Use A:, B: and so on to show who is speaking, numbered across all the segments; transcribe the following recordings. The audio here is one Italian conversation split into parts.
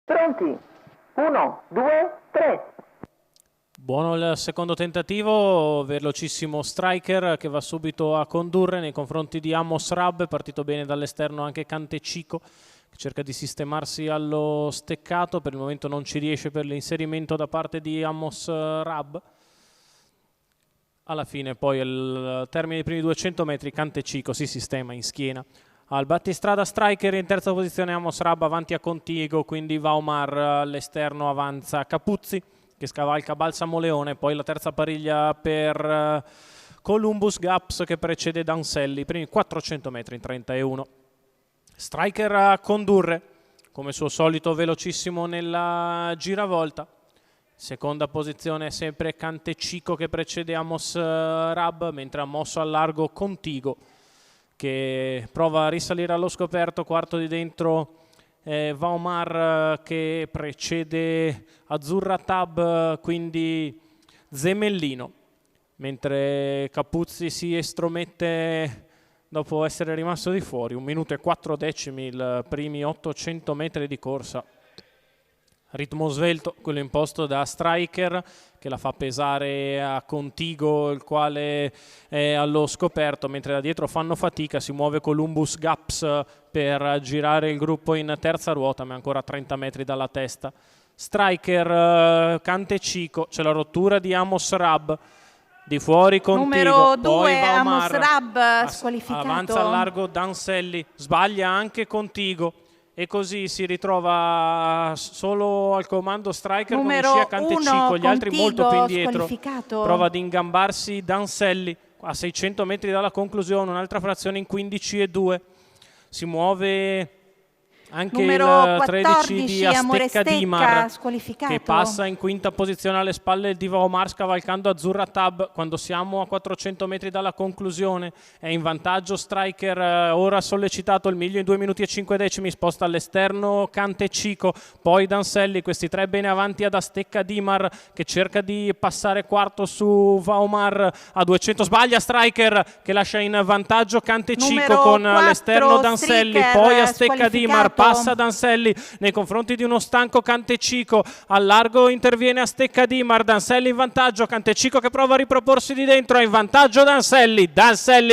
A: Pronti? 1, 2, 3.
B: Buono il secondo tentativo, velocissimo Striker che va subito a condurre nei confronti di Amos Rab, partito bene dall'esterno anche Cantecico che cerca di sistemarsi allo steccato, per il momento non ci riesce per l'inserimento da parte di Amos Rab. Alla fine poi al termine dei primi 200 metri Cantecico si sistema in schiena al battistrada. Striker in terza posizione, Amos Rab avanti a Contigo, quindi Vaumar all'esterno, avanza Capuzzi che scavalca Balsamo Leone, poi la terza pariglia per Columbus Gaps che precede Danselli, i primi 400 metri in 31. Striker a condurre, come suo solito velocissimo nella giravolta. Seconda posizione sempre Cantecico che precede Amos Rab, mentre ha mosso al largo Contigo che prova a risalire allo scoperto. Quarto di dentro Vaumar che precede Azzurra Tab, quindi Zemellino, mentre Capuzzi si estromette dopo essere rimasto di fuori. 1 minuto e 4 decimi i primi 800 metri di corsa. Ritmo svelto, quello imposto da Striker che la fa pesare a Contigo, il quale è allo scoperto, mentre da dietro fanno fatica. Si muove Columbus Gaps per girare il gruppo in terza ruota, ma è ancora a 30 metri dalla testa. Striker, Cantecico, c'è la rottura di Amos Rab, di fuori Contigo,
C: numero 2
B: poi
C: Amos
B: Vaumar,
C: Rab squalificato.
B: avanza al largo Danselli, sbaglia anche Contigo e così si ritrova solo al comando Striker
C: numero
B: con scia Cantecico, gli altri molto più indietro.
C: Squalificato.
B: Prova ad ingambarsi Danselli a 600 metri dalla conclusione, un'altra frazione in 15 e 2. Si muove anche
C: numero
B: il 13 di Astecca Dimar che passa in quinta posizione alle spalle di Vaumar scavalcando Azzurra Tab. Quando siamo a 400 metri dalla conclusione è in vantaggio Striker, ora sollecitato il miglio in 2 minuti e 5 decimi, sposta all'esterno Cantecico, poi Danselli, questi tre bene avanti ad Astecca Dimar che cerca di passare quarto su Vaumar a 200, sbaglia Striker che lascia in vantaggio Cantecico
C: numero
B: con
C: 4,
B: all'esterno Danselli,
C: Striker,
B: poi Astecca Dimar, passa Danselli nei confronti di uno stanco Cantecico, al largo interviene Astecca Dimar, Danselli in vantaggio, Cantecico che prova a riproporsi di dentro, è in vantaggio Danselli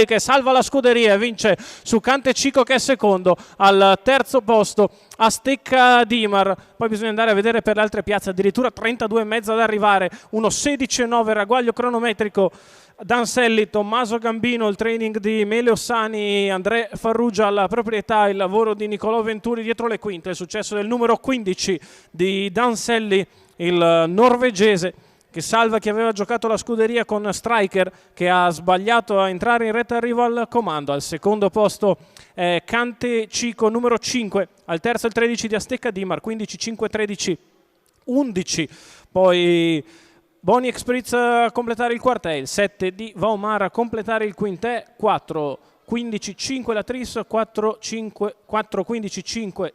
B: che salva la scuderia e vince su Cantecico che è secondo. Al terzo posto Astecca Dimar, poi bisogna andare a vedere per le altre piazze, addirittura 32,5 ad arrivare, 1:16,9 ragguaglio cronometrico. Danselli, Tommaso Gambino, il training di Meleo Sani, André Farrugia alla proprietà, il lavoro di Nicolò Venturi dietro le quinte, il successo del numero 15 di Danselli, il norvegese che salva chi aveva giocato la scuderia con Striker che ha sbagliato a entrare in retta arrivo al comando. Al secondo posto Cantecico numero 5, al terzo il 13 di Astecca Dimar, 15, 5, 13, 11, poi Boni Expritz a completare il quartet, il 7 di Vaumar a completare il quintet, 4, 15, 5 la Tris, 4, 5, 4, 15, 5,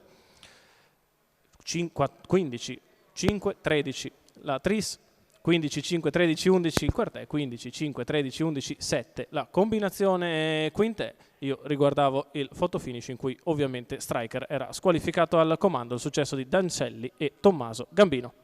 B: 15, 5, 13 la Tris, 15, 5, 13, 11 il quartet, 15, 5, 13, 11, 7 la combinazione quintet. Io riguardavo il photo finish in cui ovviamente Striker era squalificato al comando, il successo di Danselli e Tommaso Gambino.